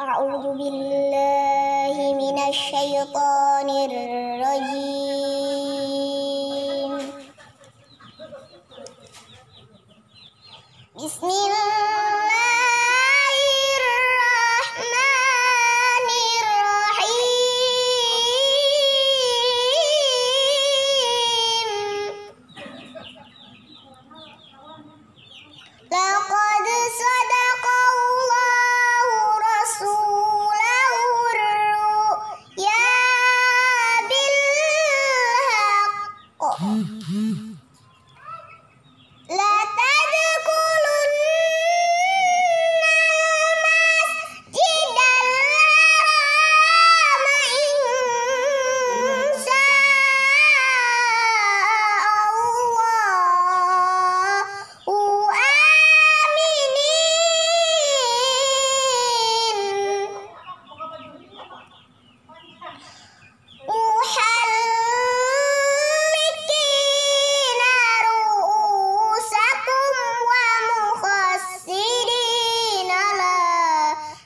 A'udzu billahi minasy syaithanir rajim. Bismillahirrahmanirrahim. Laqad sadaqallahu rasulahu ru'ya bil haqq. La tadkhulunna al-masjidal harama insya'allahu aminin. Muhallikina ru'usakum wa muqassirina la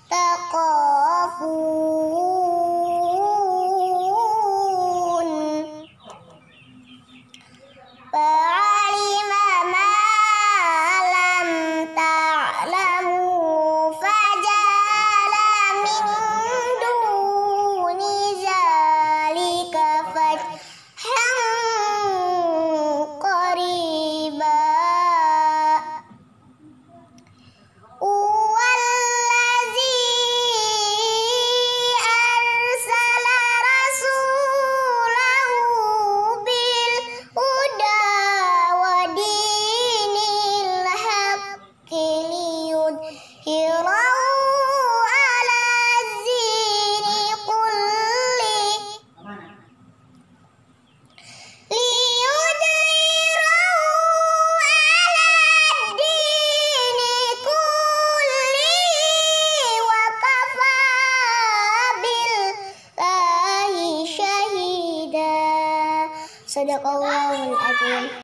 taqafun. Fa'alima ma lam ta'lamu faja'ala min duni zalika fathan qariba. Wallazi arsala rasulahu bil huda wa dinil haqqi liyudhhirahu ala dini kullih wa kafa billahi syahida. Sadaqallahul azim.